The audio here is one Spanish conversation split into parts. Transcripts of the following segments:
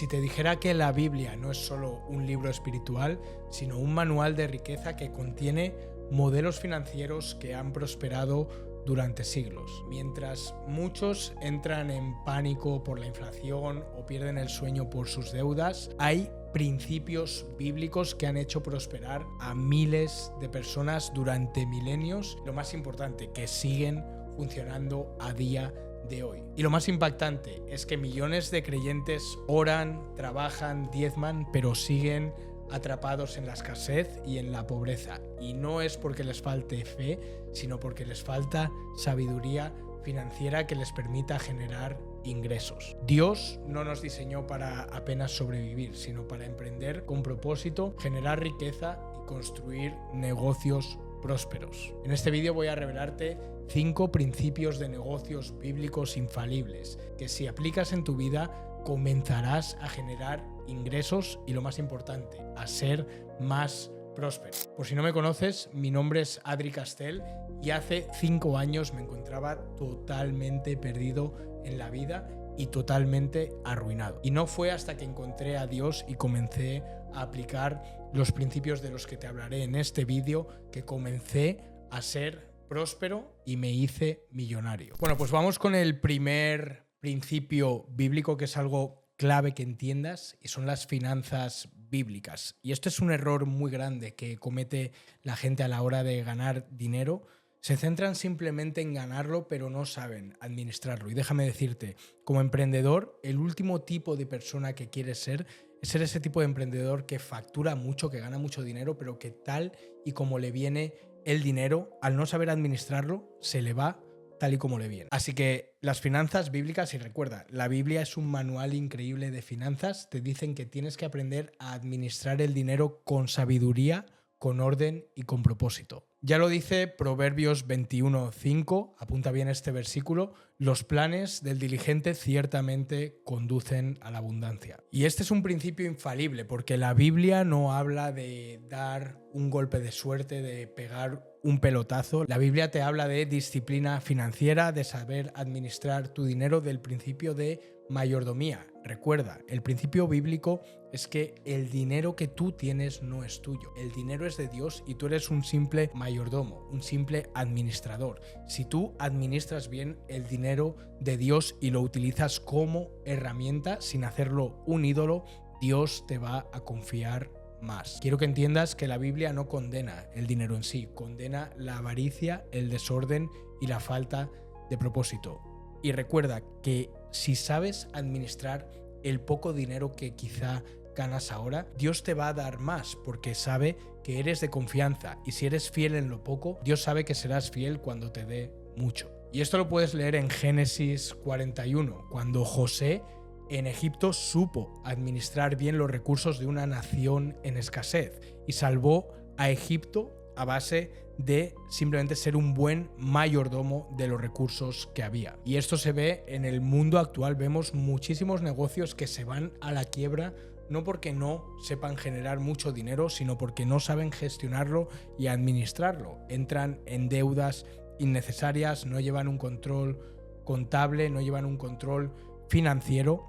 si te dijera que la Biblia no es solo un libro espiritual, sino un manual de riqueza que contiene modelos financieros que han prosperado durante siglos. Mientras muchos entran en pánico por la inflación o pierden el sueño por sus deudas, hay principios bíblicos que han hecho prosperar a miles de personas durante milenios. Lo más importante, que siguen funcionando a día de hoy. Y lo más impactante es que millones de creyentes oran, trabajan, diezman, pero siguen atrapados en la escasez y en la pobreza. Y no es porque les falte fe, sino porque les falta sabiduría financiera que les permita generar ingresos. Dios no nos diseñó para apenas sobrevivir, sino para emprender con propósito, generar riqueza y construir negocios prósperos. En este vídeo voy a revelarte 5 principios de negocios bíblicos infalibles que, si aplicas en tu vida, comenzarás a generar ingresos y, lo más importante, a ser más próspero. Por si no me conoces, mi nombre es Adri Castell y hace 5 años me encontraba totalmente perdido en la vida y totalmente arruinado. Y no fue hasta que encontré a Dios y comencé a aplicar los principios de los que te hablaré en este vídeo que comencé a ser próspero y me hice millonario. Bueno, pues vamos con el primer principio bíblico, que es algo clave que entiendas, y son las finanzas bíblicas. Y esto es un error muy grande que comete la gente a la hora de ganar dinero. Se centran simplemente en ganarlo, pero no saben administrarlo. Y déjame decirte, como emprendedor, el último tipo de persona que quieres ser es ser ese tipo de emprendedor que factura mucho, que gana mucho dinero, pero que tal y como le viene el dinero, al no saber administrarlo, se le va tal y como le viene. Así que las finanzas bíblicas, y recuerda, la Biblia es un manual increíble de finanzas, te dicen que tienes que aprender a administrar el dinero con sabiduría, con orden y con propósito. Ya lo dice Proverbios 21:5, apunta bien este versículo: los planes del diligente ciertamente conducen a la abundancia. Y este es un principio infalible, porque la Biblia no habla de dar un golpe de suerte, de pegar un pelotazo. La Biblia te habla de disciplina financiera, de saber administrar tu dinero, del principio de mayordomía. Recuerda, el principio bíblico es que el dinero que tú tienes no es tuyo. El dinero es de Dios y tú eres un simple mayordomo, un simple administrador. Si tú administras bien el dinero de Dios y lo utilizas como herramienta sin hacerlo un ídolo, Dios te va a confiar más. Quiero que entiendas que la Biblia no condena el dinero en sí, condena la avaricia, el desorden y la falta de propósito. Y recuerda que si sabes administrar el poco dinero que quizá ganas ahora, Dios te va a dar más, porque sabe que eres de confianza, y si eres fiel en lo poco, Dios sabe que serás fiel cuando te dé mucho. Y esto lo puedes leer en Génesis 41, cuando José en Egipto supo administrar bien los recursos de una nación en escasez y salvó a Egipto a base de simplemente ser un buen mayordomo de los recursos que había. Y esto se ve en el mundo actual. Vemos muchísimos negocios que se van a la quiebra, no porque no sepan generar mucho dinero, sino porque no saben gestionarlo y administrarlo. Entran en deudas innecesarias, no llevan un control contable, no llevan un control financiero.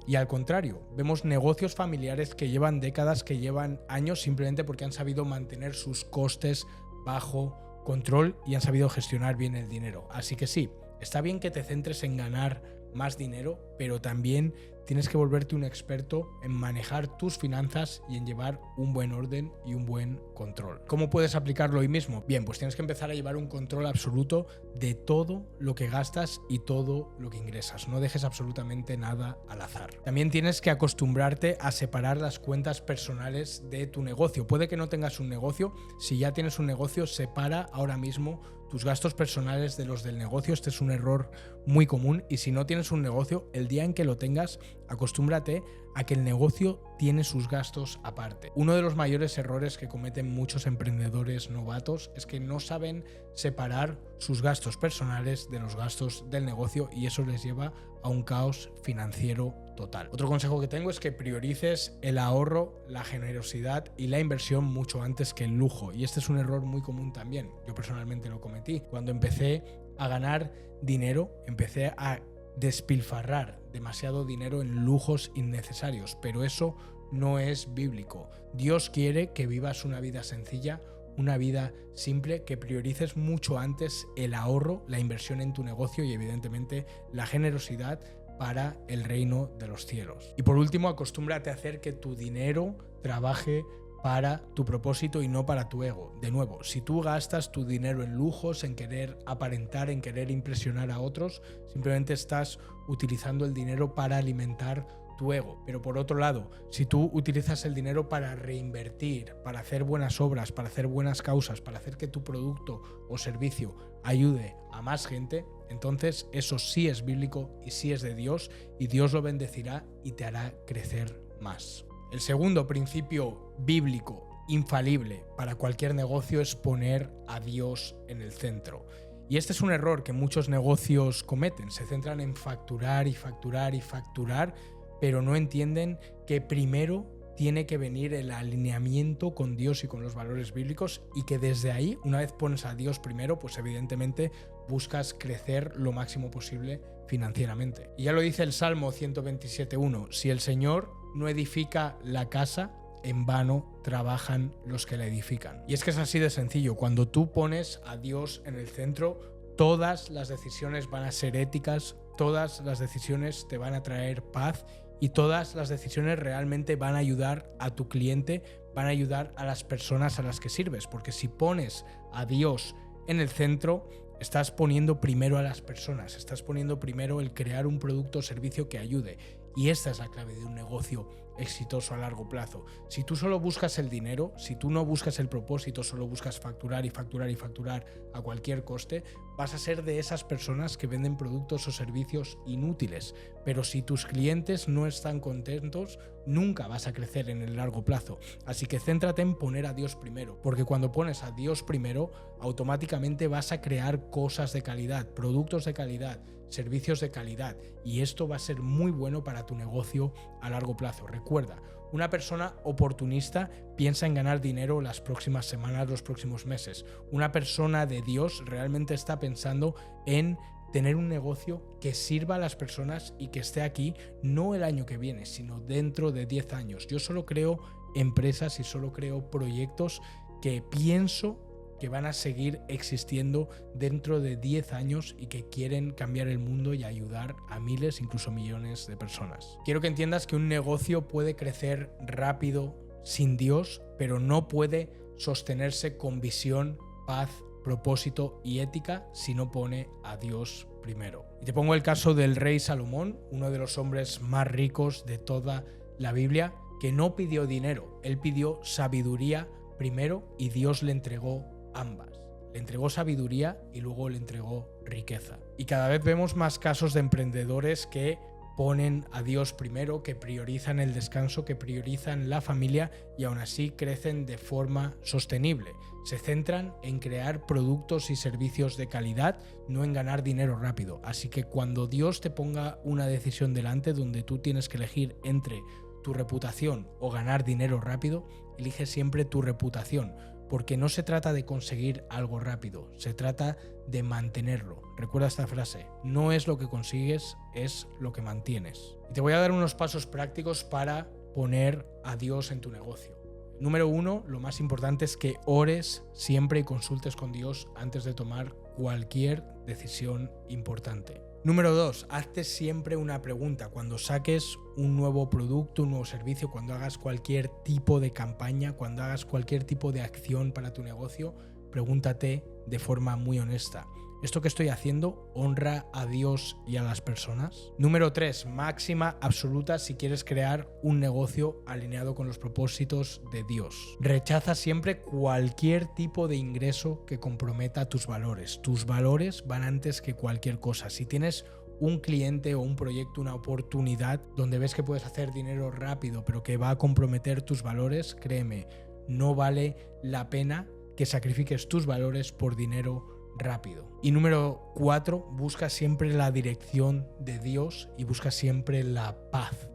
Y al contrario, vemos negocios familiares que llevan décadas, que llevan años, simplemente porque han sabido mantener sus costes bajo control y han sabido gestionar bien el dinero. Así que sí, está bien que te centres en ganar más dinero, pero también tienes que volverte un experto en manejar tus finanzas y en llevar un buen orden y un buen control. ¿Cómo puedes aplicarlo hoy mismo? Bien, pues tienes que empezar a llevar un control absoluto de todo lo que gastas y todo lo que ingresas. No dejes absolutamente nada al azar. También tienes que acostumbrarte a separar las cuentas personales de tu negocio. Puede que no tengas un negocio. Si ya tienes un negocio, separa ahora mismo tus gastos personales de los del negocio. Este es un error muy común, y si no tienes un negocio, el día en que lo tengas, acostúmbrate a que el negocio tiene sus gastos aparte. Uno de los mayores errores que cometen muchos emprendedores novatos es que no saben separar sus gastos personales de los gastos del negocio, y eso les lleva a un caos financiero total. Otro consejo que tengo es que priorices el ahorro, la generosidad y la inversión mucho antes que el lujo, y este es un error muy común también. Yo personalmente lo cometí. Cuando empecé a ganar dinero, empecé a despilfarrar demasiado dinero en lujos innecesarios, pero eso no es bíblico. Dios quiere que vivas una vida sencilla, una vida simple, que priorices mucho antes el ahorro, la inversión en tu negocio y evidentemente la generosidad para el reino de los cielos. Y por último, acostúmbrate a hacer que tu dinero trabaje para tu propósito y no para tu ego. De nuevo, si tú gastas tu dinero en lujos, en querer aparentar, en querer impresionar a otros, simplemente estás utilizando el dinero para alimentar tu ego. Pero por otro lado, si tú utilizas el dinero para reinvertir, para hacer buenas obras, para hacer buenas causas, para hacer que tu producto o servicio ayude a más gente, entonces eso sí es bíblico y sí es de Dios, y Dios lo bendecirá y te hará crecer más. El segundo principio bíblico infalible para cualquier negocio es poner a Dios en el centro. Y este es un error que muchos negocios cometen. Se centran en facturar y facturar y facturar, pero no entienden que primero tiene que venir el alineamiento con Dios y con los valores bíblicos, y que desde ahí, una vez pones a Dios primero, pues evidentemente buscas crecer lo máximo posible financieramente. Y ya lo dice el Salmo 127:1, si el Señor no edifica la casa, en vano trabajan los que la edifican. Y es que es así de sencillo. Cuando tú pones a Dios en el centro, todas las decisiones van a ser éticas, todas las decisiones te van a traer paz y todas las decisiones realmente van a ayudar a tu cliente, van a ayudar a las personas a las que sirves. Porque si pones a Dios en el centro, estás poniendo primero a las personas, estás poniendo primero el crear un producto o servicio que ayude. Y esta es la clave de un negocio exitoso a largo plazo. Si tú solo buscas el dinero, si tú no buscas el propósito, solo buscas facturar y facturar y facturar a cualquier coste, vas a ser de esas personas que venden productos o servicios inútiles. Pero si tus clientes no están contentos, nunca vas a crecer en el largo plazo. Así que céntrate en poner a Dios primero, porque cuando pones a Dios primero, automáticamente vas a crear cosas de calidad, productos de calidad, servicios de calidad, y esto va a ser muy bueno para tu negocio a largo plazo. Recuerda, una persona oportunista piensa en ganar dinero las próximas semanas, los próximos meses. Una persona de Dios realmente está pensando en tener un negocio que sirva a las personas y que esté aquí no el año que viene, sino dentro de 10 años. Yo solo creo empresas y solo creo proyectos que pienso que van a seguir existiendo dentro de 10 años y que quieren cambiar el mundo y ayudar a miles, incluso millones de personas. Quiero que entiendas que un negocio puede crecer rápido sin Dios, pero no puede sostenerse con visión, paz, propósito y ética si no pone a Dios primero. Y te pongo el caso del rey Salomón, uno de los hombres más ricos de toda la Biblia, que no pidió dinero, él pidió sabiduría primero y Dios le entregó ambas. Le entregó sabiduría y luego le entregó riqueza. Y cada vez vemos más casos de emprendedores que ponen a Dios primero, que priorizan el descanso, que priorizan la familia y aún así crecen de forma sostenible. Se centran en crear productos y servicios de calidad, no en ganar dinero rápido. Así que cuando Dios te ponga una decisión delante donde tú tienes que elegir entre tu reputación o ganar dinero rápido, elige siempre tu reputación. Porque no se trata de conseguir algo rápido, se trata de mantenerlo. Recuerda esta frase, no es lo que consigues, es lo que mantienes. Y te voy a dar unos pasos prácticos para poner a Dios en tu negocio. Número 1, lo más importante es que ores siempre y consultes con Dios antes de tomar cualquier decisión importante. Número 2, hazte siempre una pregunta. Cuando saques un nuevo producto, un nuevo servicio, cuando hagas cualquier tipo de campaña, cuando hagas cualquier tipo de acción para tu negocio, pregúntate de forma muy honesta, ¿esto que estoy haciendo honra a Dios y a las personas? Número 3, máxima absoluta si quieres crear un negocio alineado con los propósitos de Dios. Rechaza siempre cualquier tipo de ingreso que comprometa tus valores. Tus valores van antes que cualquier cosa. Si tienes un cliente o un proyecto, una oportunidad donde ves que puedes hacer dinero rápido, pero que va a comprometer tus valores, créeme, no vale la pena que sacrifiques tus valores por dinero rápido. Y número 4, busca siempre la dirección de Dios y busca siempre la paz.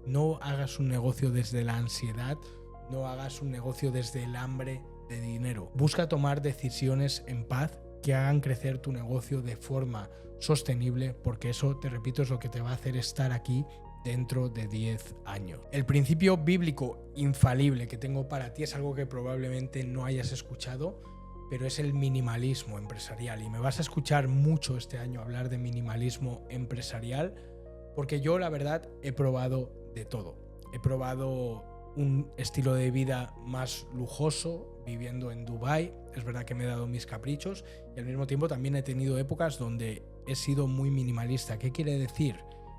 No hagas un negocio desde la ansiedad, no hagas un negocio desde el hambre de dinero. Busca tomar decisiones en paz que hagan crecer tu negocio de forma sostenible, porque eso, te repito, es lo que te va a hacer estar aquí dentro de 10 años. El principio bíblico infalible que tengo para ti es algo que probablemente no hayas escuchado, pero es el minimalismo empresarial. Y me vas a escuchar mucho este año hablar de minimalismo empresarial, porque yo, la verdad, he probado de todo. He probado un estilo de vida más lujoso, viviendo en Dubái. Es verdad que me he dado mis caprichos y al mismo tiempo también he tenido épocas donde he sido muy minimalista. ¿Qué quiere decir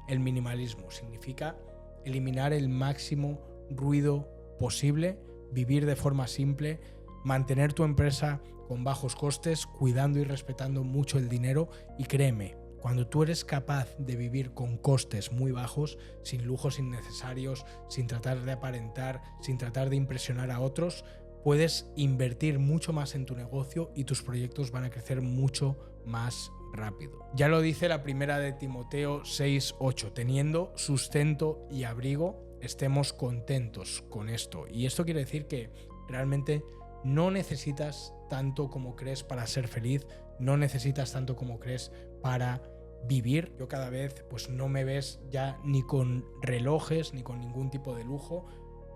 el minimalismo? Significa eliminar el máximo ruido posible, vivir de forma simple, mantener tu empresa con bajos costes, cuidando y respetando mucho el dinero. Y créeme, cuando tú eres capaz de vivir con costes muy bajos, sin lujos innecesarios, sin tratar de aparentar, sin tratar de impresionar a otros, puedes invertir mucho más en tu negocio y tus proyectos van a crecer mucho más rápido. Ya lo dice la primera de Timoteo 6:8, teniendo sustento y abrigo, estemos contentos con esto. Y esto quiere decir que realmente no necesitas tanto como crees para ser feliz, no necesitas tanto como crees para vivir. Yo cada vez pues no me ves ya ni con relojes ni con ningún tipo de lujo.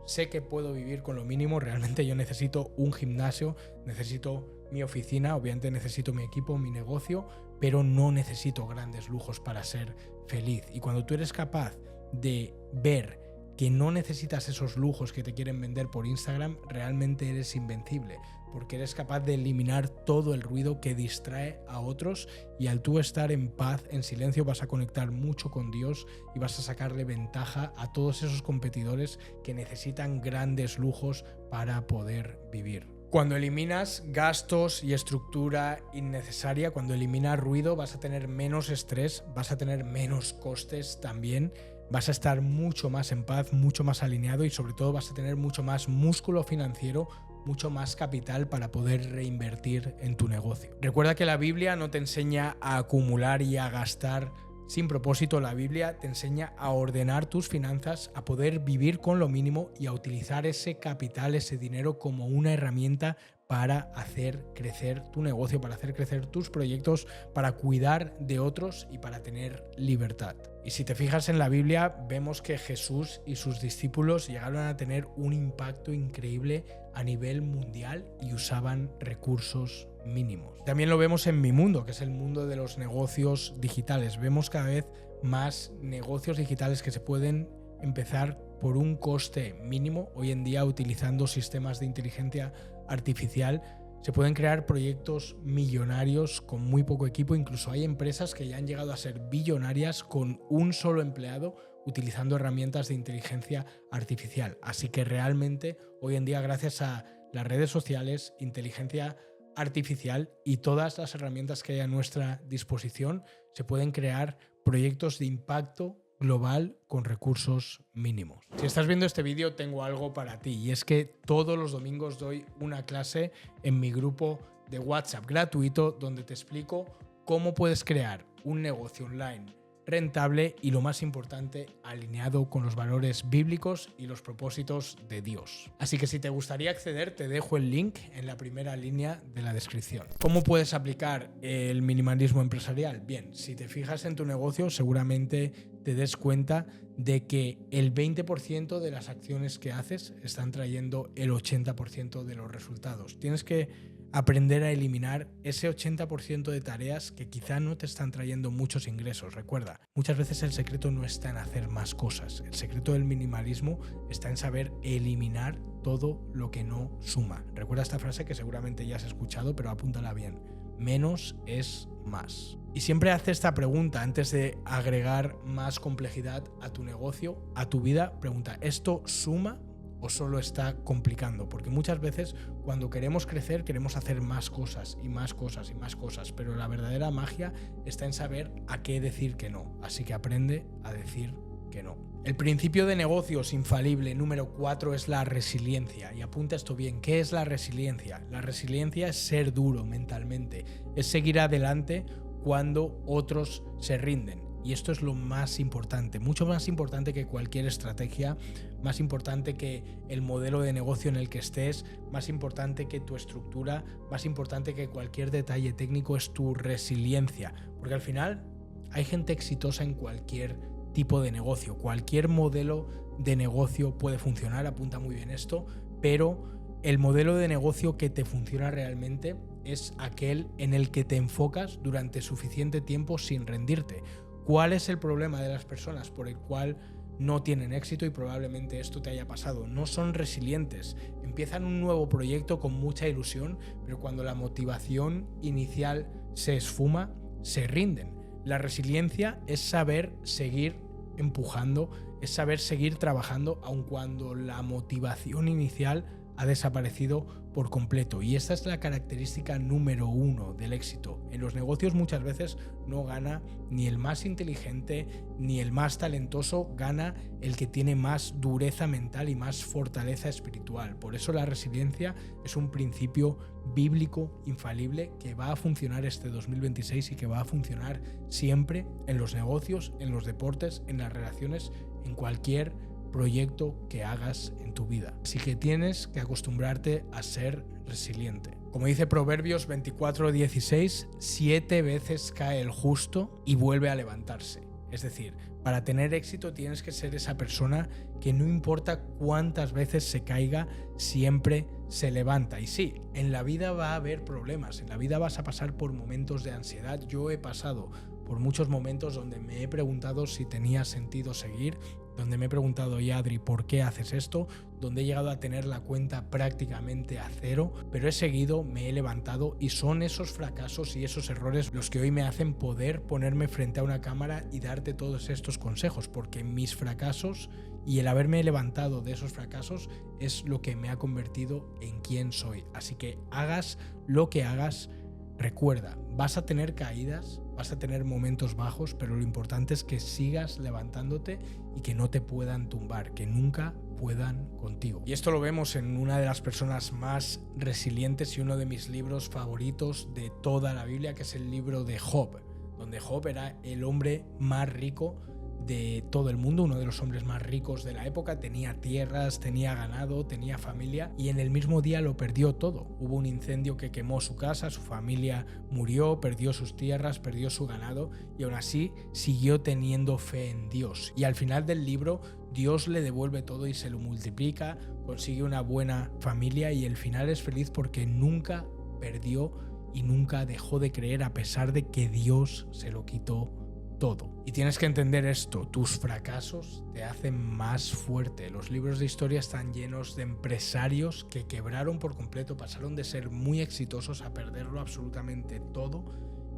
Sé que puedo vivir con lo mínimo. Realmente yo necesito un gimnasio, necesito mi oficina, obviamente necesito mi equipo, mi negocio, pero no necesito grandes lujos para ser feliz. Y cuando tú eres capaz de ver que no necesitas esos lujos que te quieren vender por Instagram, realmente eres invencible, porque eres capaz de eliminar todo el ruido que distrae a otros, y al tú estar en paz, en silencio, vas a conectar mucho con Dios y vas a sacarle ventaja a todos esos competidores que necesitan grandes lujos para poder vivir. Cuando eliminas gastos y estructura innecesaria, cuando eliminas ruido, vas a tener menos estrés, vas a tener menos costes también, vas a estar mucho más en paz, mucho más alineado y sobre todo vas a tener mucho más músculo financiero, mucho más capital para poder reinvertir en tu negocio. Recuerda que la Biblia no te enseña a acumular y a gastar sin propósito. La Biblia te enseña a ordenar tus finanzas, a poder vivir con lo mínimo y a utilizar ese capital, ese dinero como una herramienta para hacer crecer tu negocio, para hacer crecer tus proyectos, para cuidar de otros y para tener libertad. Y si te fijas en la Biblia, vemos que Jesús y sus discípulos llegaron a tener un impacto increíble a nivel mundial y usaban recursos mínimos. También lo vemos en mi mundo, que es el mundo de los negocios digitales. Vemos cada vez más negocios digitales que se pueden empezar por un coste mínimo. Hoy en día, utilizando sistemas de inteligencia artificial, se pueden crear proyectos millonarios con muy poco equipo. Incluso hay empresas que ya han llegado a ser billonarias con un solo empleado utilizando herramientas de inteligencia artificial. Así que realmente hoy en día, gracias a las redes sociales, inteligencia artificial y todas las herramientas que hay a nuestra disposición, se pueden crear proyectos de impacto global con recursos mínimos. Si estás viendo este vídeo, tengo algo para ti, y es que todos los domingos doy una clase en mi grupo de WhatsApp gratuito donde te explico cómo puedes crear un negocio online rentable y, lo más importante, alineado con los valores bíblicos y los propósitos de Dios. Así que si te gustaría acceder, te dejo el link en la primera línea de la descripción. ¿Cómo puedes aplicar el minimalismo empresarial? Bien, si te fijas en tu negocio, seguramente te des cuenta de que el 20% de las acciones que haces están trayendo el 80% de los resultados. Tienes que aprender a eliminar ese 80% de tareas que quizá no te están trayendo muchos ingresos. Recuerda, muchas veces el secreto no está en hacer más cosas. El secreto del minimalismo está en saber eliminar todo lo que no suma. Recuerda esta frase que seguramente ya has escuchado, pero apúntala bien. Menos es más. Y siempre hazte esta pregunta antes de agregar más complejidad a tu negocio, a tu vida. Pregunta, ¿esto suma o solo está complicando? Porque muchas veces cuando queremos crecer queremos hacer más cosas y más cosas y más cosas, pero la verdadera magia está en saber a qué decir que no. Así que aprende a decir que no. El principio de negocios infalible número 4 es la resiliencia. Y apunta esto bien, ¿qué es la resiliencia? La resiliencia es ser duro mentalmente, es seguir adelante cuando otros se rinden. Y esto es lo más importante, mucho más importante que cualquier estrategia, más importante que el modelo de negocio en el que estés, más importante que tu estructura, más importante que cualquier detalle técnico es tu resiliencia. Porque al final hay gente exitosa en cualquier tipo de negocio, cualquier modelo de negocio puede funcionar, apunta muy bien esto, pero el modelo de negocio que te funciona realmente es aquel en el que te enfocas durante suficiente tiempo sin rendirte. ¿Cuál es el problema de las personas por el cual no tienen éxito? Y probablemente esto te haya pasado. No son resilientes. Empiezan un nuevo proyecto con mucha ilusión, pero cuando la motivación inicial se esfuma, se rinden. La resiliencia es saber seguir empujando, es saber seguir trabajando, aun cuando la motivación inicial ha desaparecido por completo. Y esta es la característica número 1 del éxito. En los negocios muchas veces no gana ni el más inteligente ni el más talentoso, gana el que tiene más dureza mental y más fortaleza espiritual. Por eso la resiliencia es un principio bíblico infalible que va a funcionar este 2026 y que va a funcionar siempre en los negocios, en los deportes, en las relaciones, en cualquier proyecto que hagas en tu vida. Así que tienes que acostumbrarte a ser resiliente. Como dice Proverbios 24:16, 7 veces cae el justo y vuelve a levantarse. Es decir, para tener éxito tienes que ser esa persona que no importa cuántas veces se caiga, siempre se levanta. Y sí, en la vida va a haber problemas, en la vida vas a pasar por momentos de ansiedad. Yo he pasado por muchos momentos donde me he preguntado si tenía sentido seguir, donde me he preguntado, y Adri, ¿por qué haces esto? Donde he llegado a tener la cuenta prácticamente a cero, pero he seguido, me he levantado y son esos fracasos y esos errores los que hoy me hacen poder ponerme frente a una cámara y darte todos estos consejos, porque mis fracasos y el haberme levantado de esos fracasos es lo que me ha convertido en quien soy. Así que hagas lo que hagas, recuerda, vas a tener caídas, vas a tener momentos bajos, pero lo importante es que sigas levantándote y que no te puedan tumbar, que nunca puedan contigo. Y esto lo vemos en una de las personas más resilientes y uno de mis libros favoritos de toda la Biblia, que es el libro de Job, donde Job era el hombre más rico de todo el mundo, uno de los hombres más ricos de la época, tenía tierras, tenía ganado, tenía familia y en el mismo día lo perdió todo. Hubo un incendio que quemó su casa, su familia murió, perdió sus tierras, perdió su ganado y aún así siguió teniendo fe en Dios. Y al final del libro Dios le devuelve todo y se lo multiplica, consigue una buena familia y el final es feliz porque nunca perdió y nunca dejó de creer a pesar de que Dios se lo quitó todo. Y tienes que entender esto, tus fracasos te hacen más fuerte. Los libros de historia están llenos de empresarios que quebraron por completo, pasaron de ser muy exitosos a perderlo absolutamente todo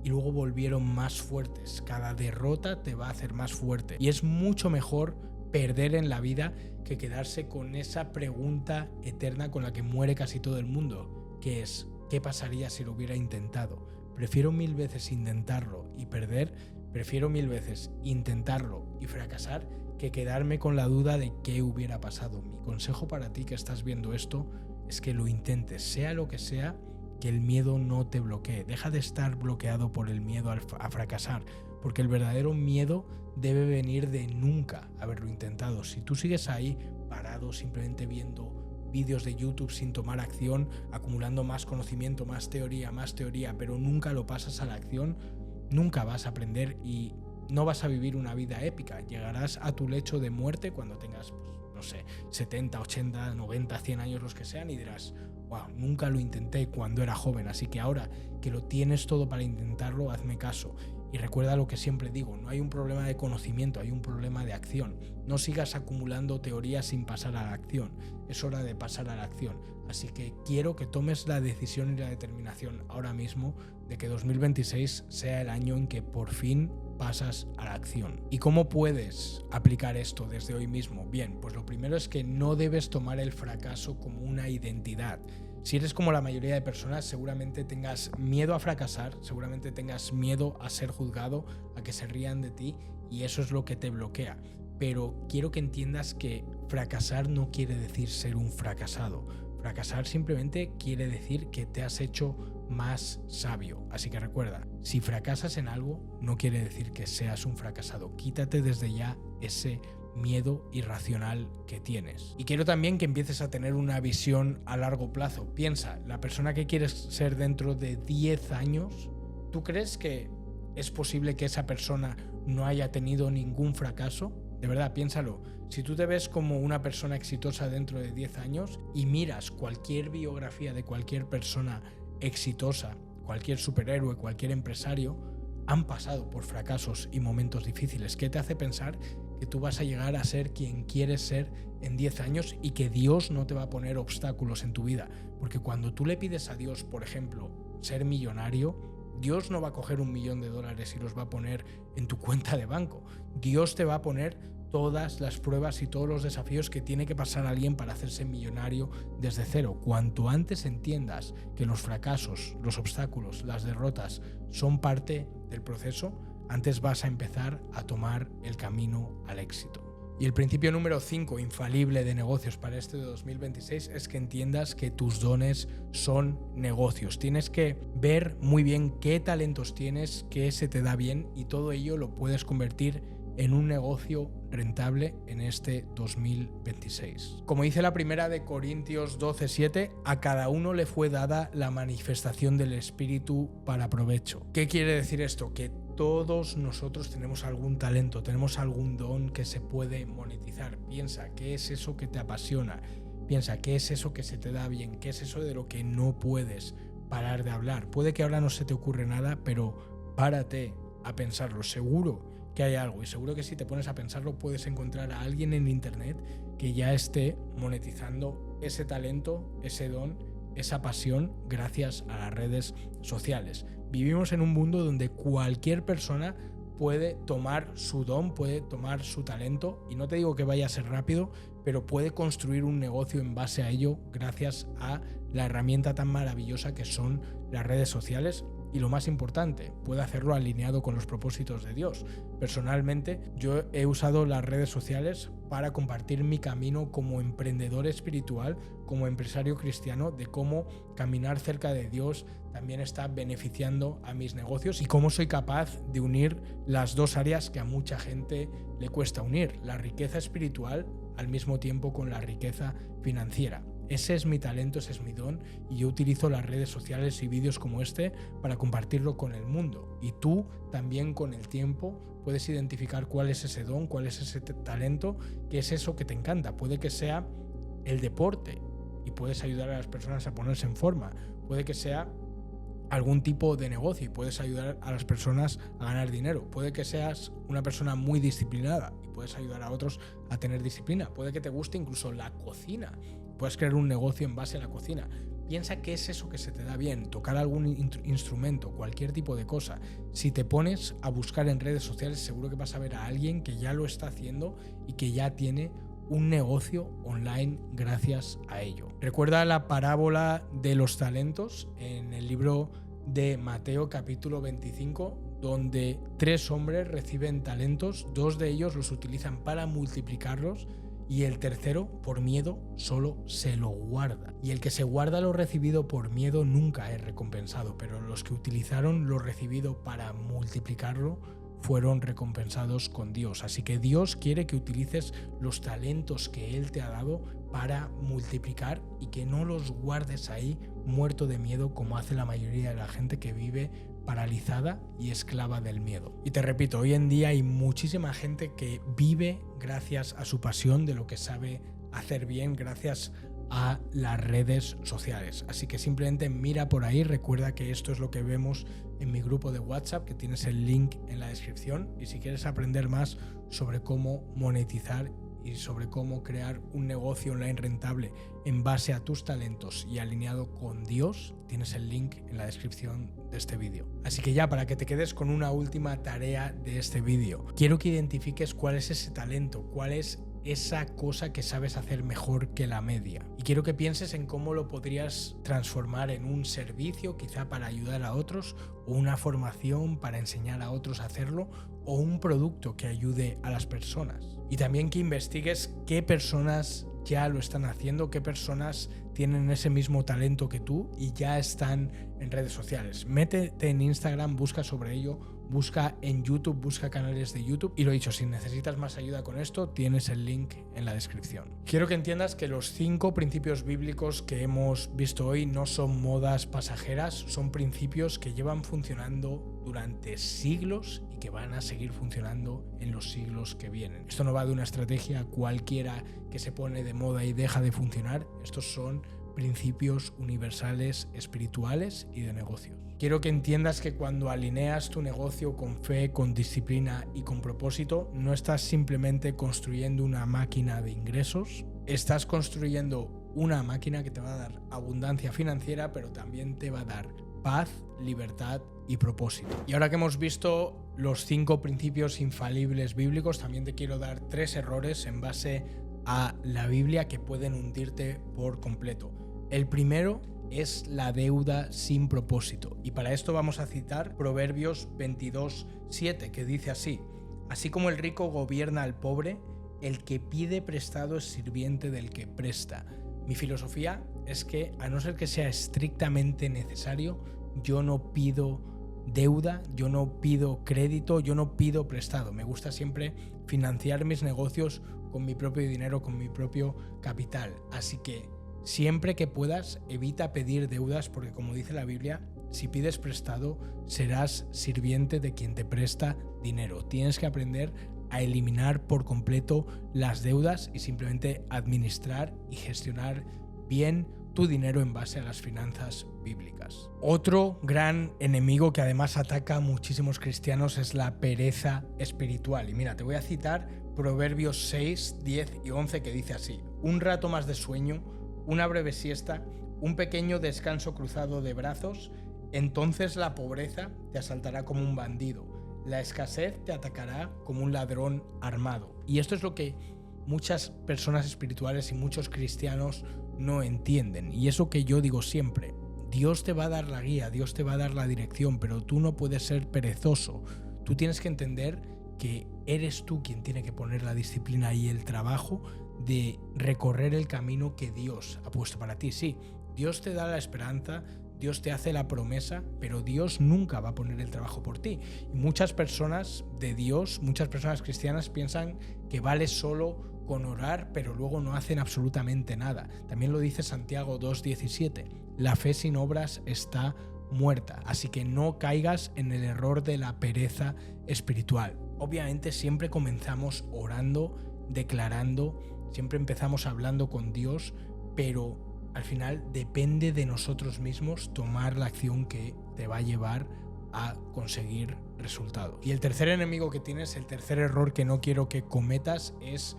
y luego volvieron más fuertes. Cada derrota te va a hacer más fuerte y es mucho mejor perder en la vida que quedarse con esa pregunta eterna con la que muere casi todo el mundo, que es ¿qué pasaría si lo hubiera intentado? Prefiero 1000 veces intentarlo y perder. Prefiero 1000 veces intentarlo y fracasar que quedarme con la duda de qué hubiera pasado. Mi consejo para ti que estás viendo esto es que lo intentes, sea lo que sea, que el miedo no te bloquee. Deja de estar bloqueado por el miedo a fracasar, porque el verdadero miedo debe venir de nunca haberlo intentado. Si tú sigues ahí parado simplemente viendo vídeos de YouTube sin tomar acción, acumulando más conocimiento, más teoría, pero nunca lo pasas a la acción, nunca vas a aprender y no vas a vivir una vida épica. Llegarás a tu lecho de muerte cuando tengas, 70, 80, 90, 100 años, los que sean, y dirás, wow, nunca lo intenté cuando era joven. Así que ahora que lo tienes todo para intentarlo, hazme caso. Y recuerda lo que siempre digo, no hay un problema de conocimiento, hay un problema de acción. No sigas acumulando teorías sin pasar a la acción. Es hora de pasar a la acción. Así que quiero que tomes la decisión y la determinación ahora mismo de que 2026 sea el año en que por fin pasas a la acción. ¿Y cómo puedes aplicar esto desde hoy mismo? Bien, pues lo primero es que no debes tomar el fracaso como una identidad. Si eres como la mayoría de personas, seguramente tengas miedo a fracasar, seguramente tengas miedo a ser juzgado, a que se rían de ti, y eso es lo que te bloquea. Pero quiero que entiendas que fracasar no quiere decir ser un fracasado. Fracasar simplemente quiere decir que te has hecho más sabio. Así que recuerda, si fracasas en algo, no quiere decir que seas un fracasado. Quítate desde ya ese miedo irracional que tienes. Y quiero también que empieces a tener una visión a largo plazo. Piensa, la persona que quieres ser dentro de 10 años, ¿tú crees que es posible que esa persona no haya tenido ningún fracaso? De verdad, piénsalo. Si tú te ves como una persona exitosa dentro de 10 años y miras cualquier biografía de cualquier persona exitosa, cualquier superhéroe, cualquier empresario, han pasado por fracasos y momentos difíciles. ¿Qué te hace pensar que tú vas a llegar a ser quien quieres ser en 10 años y que Dios no te va a poner obstáculos en tu vida? Porque cuando tú le pides a Dios, por ejemplo, ser millonario, Dios no va a coger $1 millón y los va a poner en tu cuenta de banco. Dios te va a poner todas las pruebas y todos los desafíos que tiene que pasar alguien para hacerse millonario desde cero. Cuanto antes entiendas que los fracasos, los obstáculos, las derrotas son parte del proceso, antes vas a empezar a tomar el camino al éxito. Y el principio número 5, infalible de negocios para este de 2026, es que entiendas que tus dones son negocios. Tienes que ver muy bien qué talentos tienes, qué se te da bien, y todo ello lo puedes convertir en un negocio rentable en este 2026. Como dice la primera de Corintios 12:7, a cada uno le fue dada la manifestación del Espíritu para provecho. ¿Qué quiere decir esto? Que todos nosotros tenemos algún talento, tenemos algún don que se puede monetizar. Piensa, ¿qué es eso que te apasiona? Piensa, ¿qué es eso que se te da bien? ¿Qué es eso de lo que no puedes parar de hablar? Puede que ahora no se te ocurre nada, pero párate a pensarlo. Seguro que hay algo, y seguro que si te pones a pensarlo puedes encontrar a alguien en internet que ya esté monetizando ese talento, ese don, esa pasión gracias a las redes sociales. Vivimos en un mundo donde cualquier persona puede tomar su don, puede tomar su talento, y no te digo que vaya a ser rápido, pero puede construir un negocio en base a ello gracias a la herramienta tan maravillosa que son las redes sociales. Y lo más importante, puede hacerlo alineado con los propósitos de Dios. Personalmente, yo he usado las redes sociales para compartir mi camino como emprendedor espiritual, como empresario cristiano, de cómo caminar cerca de Dios también está beneficiando a mis negocios y cómo soy capaz de unir las dos áreas que a mucha gente le cuesta unir, la riqueza espiritual al mismo tiempo con la riqueza financiera. Ese es mi talento, ese es mi don, y yo utilizo las redes sociales y vídeos como este para compartirlo con el mundo. Y tú también con el tiempo puedes identificar cuál es ese don, cuál es ese talento, qué es eso que te encanta. Puede que sea el deporte y puedes ayudar a las personas a ponerse en forma. Puede que sea algún tipo de negocio y puedes ayudar a las personas a ganar dinero. Puede que seas una persona muy disciplinada y puedes ayudar a otros a tener disciplina. Puede que te guste incluso la cocina. Puedes crear un negocio en base a la cocina. Piensa qué es eso que se te da bien, tocar algún instrumento, cualquier tipo de cosa. Si te pones a buscar en redes sociales, seguro que vas a ver a alguien que ya lo está haciendo y que ya tiene un negocio online gracias a ello. Recuerda la parábola de los talentos en el libro de Mateo capítulo 25, donde 3 hombres reciben talentos, 2 de ellos los utilizan para multiplicarlos y el tercero, por miedo, solo se lo guarda. Y el que se guarda lo recibido por miedo nunca es recompensado, pero los que utilizaron lo recibido para multiplicarlo fueron recompensados con Dios. Así que Dios quiere que utilices los talentos que Él te ha dado para multiplicar y que no los guardes ahí muerto de miedo como hace la mayoría de la gente que vive paralizada y esclava del miedo. Y te repito, hoy en día hay muchísima gente que vive gracias a su pasión de lo que sabe hacer bien, gracias a las redes sociales. Así que simplemente mira por ahí, recuerda que esto es lo que vemos en mi grupo de WhatsApp, que tienes el link en la descripción, y si quieres aprender más sobre cómo monetizar y sobre cómo crear un negocio online rentable en base a tus talentos y alineado con Dios, tienes el link en la descripción de este vídeo. Así que ya, para que te quedes con una última tarea de este vídeo, quiero que identifiques cuál es ese talento, cuál es esa cosa que sabes hacer mejor que la media. Y quiero que pienses en cómo lo podrías transformar en un servicio, quizá para ayudar a otros, o una formación para enseñar a otros a hacerlo, o un producto que ayude a las personas. Y también que investigues qué personas ya lo están haciendo, qué personas tienen ese mismo talento que tú y ya están en redes sociales. Métete en Instagram, busca sobre ello, busca en YouTube, busca canales de YouTube y lo dicho, si necesitas más ayuda con esto, tienes el link en la descripción. Quiero que entiendas que los 5 principios bíblicos que hemos visto hoy no son modas pasajeras, son principios que llevan funcionando durante siglos y que van a seguir funcionando en los siglos que vienen. Esto no va de una estrategia cualquiera que se pone de moda y deja de funcionar. Estos son principios universales, espirituales y de negocios. Quiero que entiendas que cuando alineas tu negocio con fe, con disciplina y con propósito, no estás simplemente construyendo una máquina de ingresos, estás construyendo una máquina que te va a dar abundancia financiera, pero también te va a dar paz, libertad y propósito. Y ahora que hemos visto los 5 principios infalibles bíblicos, también te quiero dar 3 errores en base a la Biblia que pueden hundirte por completo. El primero es la deuda sin propósito. Y para esto vamos a citar Proverbios 22:7, que dice así: así como el rico gobierna al pobre, el que pide prestado es sirviente del que presta. Mi filosofía es que, a no ser que sea estrictamente necesario, yo no pido deuda, yo no pido crédito, yo no pido prestado. Me gusta siempre financiar mis negocios con mi propio dinero, con mi propio capital. Así que siempre que puedas, evita pedir deudas, porque como dice la Biblia, si pides prestado, serás sirviente de quien te presta dinero. Tienes que aprender a eliminar por completo las deudas y simplemente administrar y gestionar bien tu dinero en base a las finanzas bíblicas. Otro gran enemigo que además ataca a muchísimos cristianos es la pereza espiritual. Y mira, te voy a citar Proverbios 6, 10 y 11 que dice así: un rato más de sueño, una breve siesta, un pequeño descanso cruzado de brazos, entonces la pobreza te asaltará como un bandido, la escasez te atacará como un ladrón armado. Y esto es lo que muchas personas espirituales y muchos cristianos no entienden. Y eso que yo digo siempre: Dios te va a dar la guía, Dios te va a dar la dirección, pero tú no puedes ser perezoso. Tú tienes que entender que eres tú quien tiene que poner la disciplina y el trabajo de recorrer el camino que Dios ha puesto para ti. Sí, Dios te da la esperanza, Dios te hace la promesa, pero Dios nunca va a poner el trabajo por ti. Y muchas personas de Dios, muchas personas cristianas piensan que vale solo con orar, pero luego no hacen absolutamente nada. También lo dice Santiago 2:17. La fe sin obras está muerta, así que no caigas en el error de la pereza espiritual. Obviamente siempre comenzamos orando, declarando, siempre empezamos hablando con Dios, pero al final depende de nosotros mismos tomar la acción que te va a llevar a conseguir resultados. Y el tercer enemigo que tienes, el tercer error que no quiero que cometas, es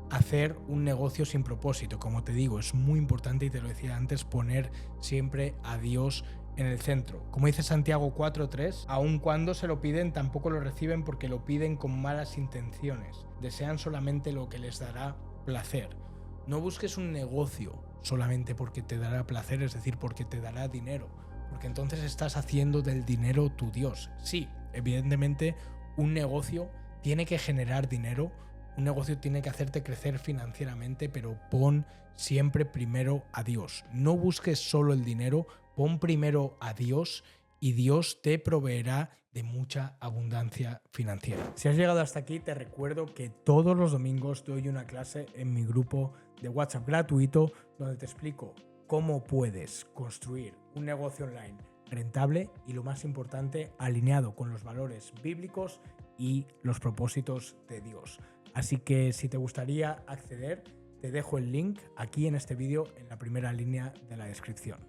hacer un negocio sin propósito. Como te digo, es muy importante, y te lo decía antes, poner siempre a Dios en el centro. Como dice Santiago 4:3, aun cuando se lo piden, tampoco lo reciben porque lo piden con malas intenciones. Desean solamente lo que les dará placer. No busques un negocio solamente porque te dará placer, es decir, porque te dará dinero, porque entonces estás haciendo del dinero tu Dios. Sí, evidentemente un negocio tiene que generar dinero, un negocio tiene que hacerte crecer financieramente, pero pon siempre primero a Dios. No busques solo el dinero, pon primero a Dios y Dios te proveerá de mucha abundancia financiera. Si has llegado hasta aquí, te recuerdo que todos los domingos doy una clase en mi grupo de WhatsApp gratuito donde te explico cómo puedes construir un negocio online rentable y, lo más importante, alineado con los valores bíblicos y los propósitos de Dios. Así que si te gustaría acceder, te dejo el link aquí en este vídeo en la primera línea de la descripción.